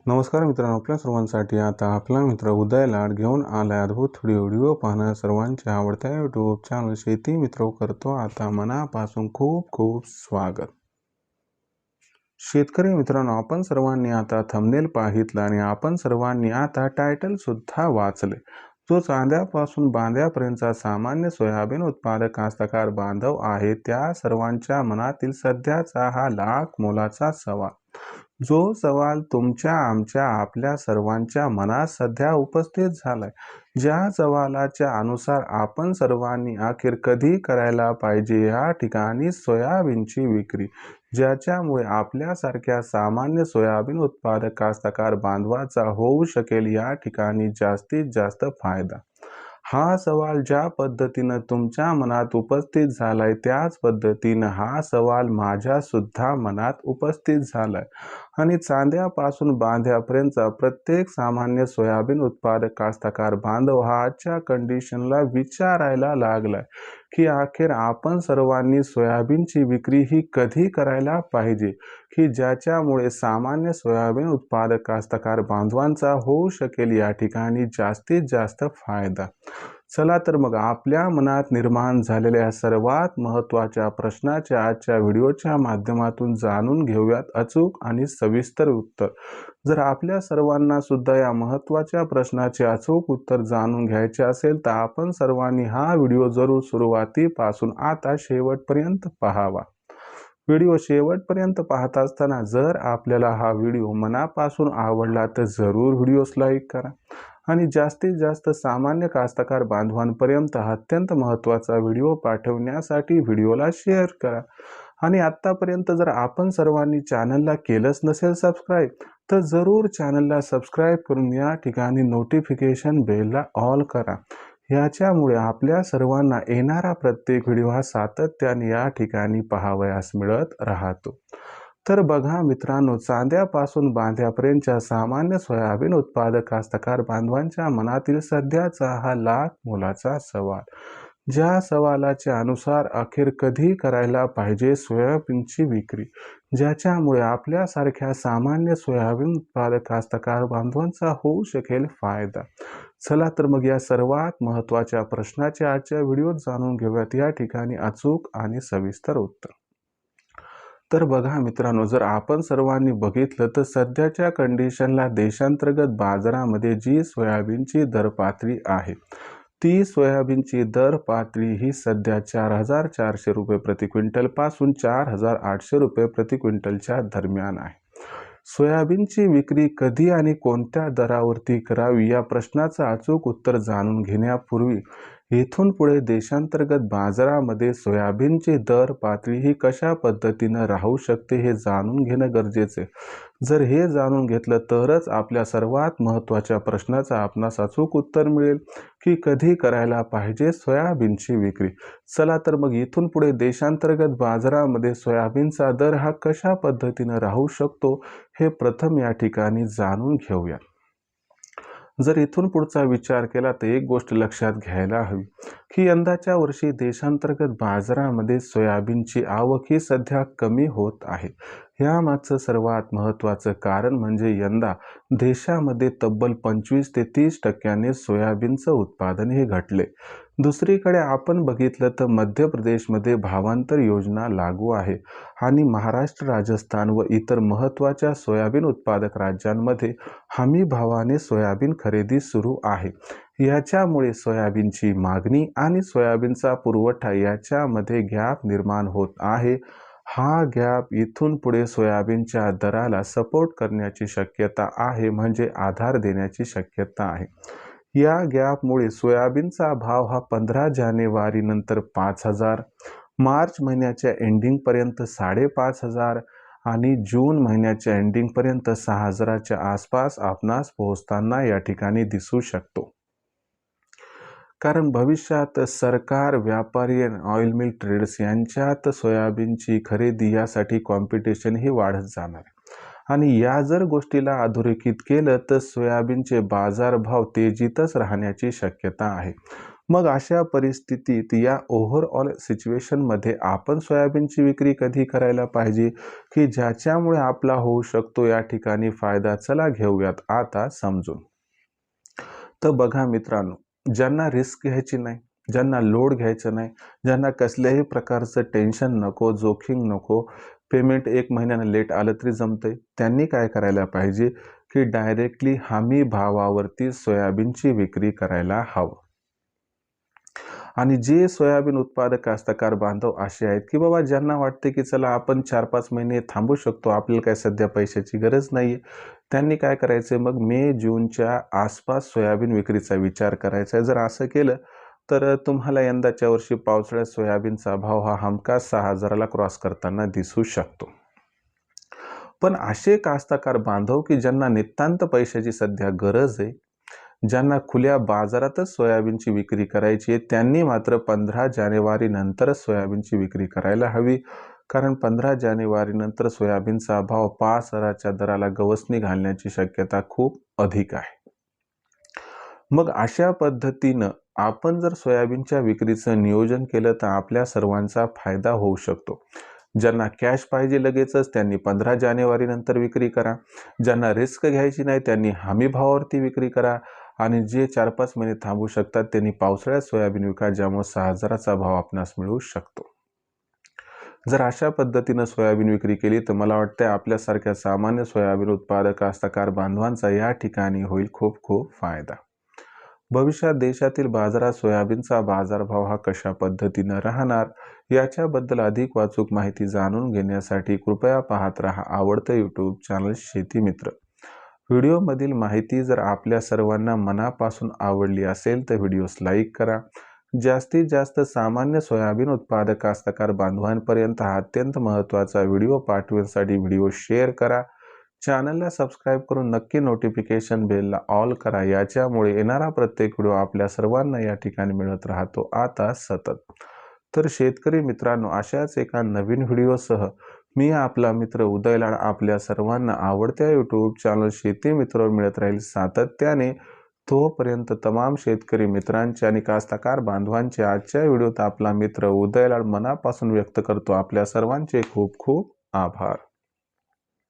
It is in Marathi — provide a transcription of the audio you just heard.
नमस्कार मित्रांनो, आपल्या सर्वांसाठी आता आपला मित्र उदय लाड घेऊन आलाय अद्भुत व्हिडिओ पाहणं सर्वांच्या आवडत्या यूट्यूब चॅनल शेती मित्र करतो आता मनापासून खूप खूप स्वागत. शेतकरी मित्रांनो, आपण सर्वांनी आता थंबनेल पाहितलं आणि आपण सर्वांनी आता टायटल सुद्धा वाचले. जो चांद्यापासून बांध्यापर्यंतचा सामान्य सोयाबीन उत्पादक कास्तकार बांधव आहे त्या सर्वांच्या मनातील सध्याचा हा लाख मोलाचा सवाल, जो सवाल तुमच्या आमच्या आपल्या सर्वांच्या मनात सध्या उपस्थित झालाय, ज्या सवालाच्या अनुसार आपण सर्वांनी अखेर कधी करायला पाहिजे या ठिकाणी सोयाबीनची विक्री, ज्याच्यामुळे आपल्यासारख्या सामान्य सोयाबीन उत्पादक कास्तकार बांधवाचा होऊ शकेल या ठिकाणी जास्तीत जास्त फायदा. हा सवाल ज्या पद्धतीनं तुमच्या मनात उपस्थित झालाय त्याच पद्धतीनं हा सवाल माझ्या सुद्धा मनात उपस्थित झालाय आणि चांद्यापासून बांध्यापर्यंतचा प्रत्येक सामान्य सोयाबीन उत्पादक कास्तकार बांधव हा आजच्या कंडिशनला विचारायला लागलाय की अखेर आपण सर्वांनी सोयाबीनची विक्री ही कधी करायला पाहिजे की ज्याच्यामुळे सामान्य सोयाबीन उत्पादक कास्तकार बांधवांचा होऊ शकेल या ठिकाणी जास्तीत जास्त फायदा. चला तर मग आपल्या मनात निर्माण झालेल्या सर्वात महत्त्वाच्या प्रश्नाच्या आजच्या व्हिडिओच्या माध्यमातून जाणून घेऊयात अचूक आणि सविस्तर उत्तर. जर आपल्या सर्वांना सुद्धा या महत्त्वाच्या प्रश्नाचे अचूक उत्तर जाणून घ्यायचे असेल तर आपण सर्वांनी हा व्हिडिओ जरूर सुरुवातीपासून आता शेवटपर्यंत पाहावा. व्हिडिओ शेवटपर्यंत पाहत असताना जर आपल्याला हा व्हिडिओ मनापासून आवडला तर जरूर व्हिडिओस लाईक करा आणि जास्तीत जास्त सामान्य कास्तकार बांधवांपर्यंत अत्यंत महत्त्वाचा व्हिडिओ पाठवण्यासाठी व्हिडिओला शेअर करा. आणि आत्तापर्यंत जर आपण सर्वांनी चॅनलला केलंच नसेल सबस्क्राईब तर जरूर चॅनलला सबस्क्राईब करून या ठिकाणी नोटिफिकेशन बेलला ऑल करा. याच्यामुळे आपल्या सर्वांना येणारा प्रत्येक व्हिडिओ हा सातत्याने या ठिकाणी पाहावयास मिळत राहतो. तर बघा मित्रांनो, चांद्यापासून बांध्यापर्यंतच्या सामान्य सोयाबीन उत्पादक कास्तकार बांधवांच्या मनातील सध्याचा हा लाख मोलाचा सवाल, ज्या सवालाच्या अनुसार अखेर कधी करायला पाहिजे सोयाबीनची विक्री, ज्याच्यामुळे आपल्यासारख्या सामान्य सोयाबीन उत्पादक कास्तकार बांधवांचा होऊ शकेल फायदा. चला तर मग या सर्वात महत्त्वाच्या प्रश्नाचे आजच्या व्हिडिओत जाणून घेऊयात या ठिकाणी अचूक आणि सविस्तर उत्तर. तर बघा मित्रांनो, जर आपण सर्वांनी बघितलं तर सध्याच्या कंडिशनला देशांतर्गत बाजारामध्ये जी सोयाबीनची दर पातळी आहे ती सोयाबीनची दर पातळी ही सध्या 4,400 रुपये प्रति क्विंटल पासून 4,800 रुपये प्रति क्विंटलच्या दरम्यान आहे. सोयाबीनची विक्री कधी आणि कोणत्या दरावरती करावी या प्रश्नाचं अचूक उत्तर जाणून घेण्यापूर्वी इथून पुढे देशांतर्गत बाजारामध्ये सोयाबीनची दर पातळी ही कशा पद्धतीनं राहू शकते हे जाणून घेणं गरजेचे. जर हे जाणून घेतलं तरच आपल्या सर्वात महत्त्वाच्या प्रश्नाचं आपणास अचूक उत्तर मिळेल की कधी करायला पाहिजे सोयाबीनची विक्री. चला तर मग इथून पुढे देशांतर्गत बाजारामध्ये सोयाबीनचा दर हा कशा पद्धतीनं राहू शकतो हे प्रथम या ठिकाणी जाणून घेऊया. जर इथून पुढचा विचार केला तर एक गोष्ट लक्षात घ्यायला हवी की यंदाच्या वर्षी देशांतर्गत बाजारामध्ये सोयाबीनची आवक ही सध्या कमी होत आहे. यामागचं सर्वात महत्त्वाचं कारण म्हणजे यंदा देशामध्ये तब्बल 25 ते 30% सोयाबीनचं उत्पादन हे घटले. दुसरीकडे आपण बघितलं तर मध्य प्रदेशमध्ये भावांतर योजना लागू आहे आणि महाराष्ट्र, राजस्थान व इतर महत्त्वाच्या सोयाबीन उत्पादक राज्यांमध्ये हमी भावाने सोयाबीन खरेदी सुरू आहे. याच्यामुळे सोयाबीनची मागणी आणि सोयाबीनचा पुरवठा याच्यामध्ये गॅप निर्माण होत आहे. हा गॅप इथून पुढे सोयाबीनच्या दराला सपोर्ट करण्याची शक्यता आहे, म्हणजे आधार देण्याची शक्यता आहे. या गॅपमुळे सोयाबीनचा भाव हा 15 जानेवारी नंतर 5,000, मार्च महिन्याच्या एंडिंगपर्यंत 5,500 आणि जून महिन्याच्या एंडिंगपर्यंत 6,000च्या आसपास आपणास पोहोचताना या ठिकाणी दिसू शकतो. कारण भविष्यात सरकार, व्यापारी आणि ऑइल मिल ट्रेडर्स यांच्यात सोयाबीनची खरेदी यासाठी कॉम्पिटिशन ही वाढत जाणार आहे आणि या जर गोष्टीला अधोरेखित केलं तर सोयाबीनचे बाजारभाव तेजीतच राहण्याची शक्यता आहे. मग अशा परिस्थितीत या ओव्हरऑल सिच्युएशनमध्ये आपण सोयाबीनची विक्री कधी करायला पाहिजे, की ज्याच्यामुळे आपला होऊ शकतो या ठिकाणी फायदा? चला घेऊयात आता समजून. तर बघा मित्रांनो, ज्यांना रिस्क घ्यायची नाही, ज्यांना लोड घ्यायचं नाही, ज्यांना कसल्याही प्रकारचं टेन्शन नको, जोखीम नको, पेमेंट 1 महिन्यानं लेट आलं तरी जमतंय, त्यांनी काय करायला पाहिजे, की डायरेक्टली हमी भावावरती सोयाबीनची विक्री करायला हवं. आणि जे सोयाबीन उत्पादक कास्तकार बांधव असे आहेत, की बाबा ज्यांना वाटते, की चला आपण 4-5 महिने थांबू शकतो, आपल्याला काय सध्या पैशाची गरज नाहीये. त्यांनी काय करायचंय मग मे, जूनच्या आसपास सोयाबीन विक्रीचा विचार करायचा आहे. जर असं केलं, तर तुम्हाला यंदाच्या वर्षी पावसाळ्यात सोयाबीनचा भाव हा हमखास 6,000ला क्रॉस करताना दिसू शकतो. पण असे कास्तकार बांधव, की ज्यांना नितांत पैशाची सध्या गरज आहे, ज्यांना खुल्या बाजारातच सोयाबीनची विक्री करायची आहे, त्यांनी मात्र 15 जानेवारीनंतरच सोयाबीनची विक्री करायला हवी. कारण 15 जानेवारीनंतर सोयाबीनचा भाव 5,000च्या दराला गवसणी घालण्याची शक्यता खूप अधिक आहे. मग अशा पद्धतीनं आपण जर सोयाबीनच्या विक्रीचं नियोजन केलं तर आपल्या सर्वांचा फायदा होऊ शकतो. ज्यांना कॅश पाहिजे लगेचच त्यांनी 15 जानेवारीनंतर विक्री करा. ज्यांना रिस्क घ्यायची नाही त्यांनी हमी भावावरती विक्री करा आणि जे 4-5 महिने थांबू शकतात त्यांनी पावसाळ्यात सोयाबीन विका, ज्यामुळे 6,000चा भाव आपणास मिळू शकतो. जर अशा पद्धतीनं सोयाबीन विक्री केली तर मला वाटतं आपल्यासारख्या सामान्य सोयाबीन उत्पादक कास्तकार बांधवांचा या ठिकाणी होईल खूप खूप फायदा. भविष्यात देशातील बाजारात सोयाबीनचा बाजारभाव हा कशा पद्धतीनं राहणार याच्याबद्दल अधिक वाचूक माहिती जाणून घेण्यासाठी कृपया पाहत रहा आवडतं यूट्यूब चॅनल शेती मित्र. व्हिडिओमधील माहिती जर आपल्या सर्वांना मनापासून आवडली असेल तर व्हिडिओस लाईक करा. जास्तीत जास्त सामान्य सोयाबीन उत्पादक कास्तकार बांधवांपर्यंत हा अत्यंत महत्त्वाचा व्हिडिओ पाठवण्यासाठी व्हिडिओ शेअर करा. चॅनलला सबस्क्राईब करून नक्की नोटिफिकेशन बेलला ऑल करा. याच्यामुळे येणारा प्रत्येक व्हिडिओ आपल्या सर्वांना या ठिकाणी मिळत राहतो आता सतत. तर शेतकरी मित्रांनो, अशाच एका नवीन व्हिडिओसह मी आपला मित्र उदयलाड आपल्या सर्वांना आवडत्या यूट्यूब चॅनल शेती मित्रावर मिळत राहील सातत्याने. तोपर्यंत तमाम शेतकरी मित्रांचे आणि कास्तकार बांधवांचे आजच्या व्हिडिओत आपला मित्र उदयलाड मनापासून व्यक्त करतो आपल्या सर्वांचे खूप खूप आभार.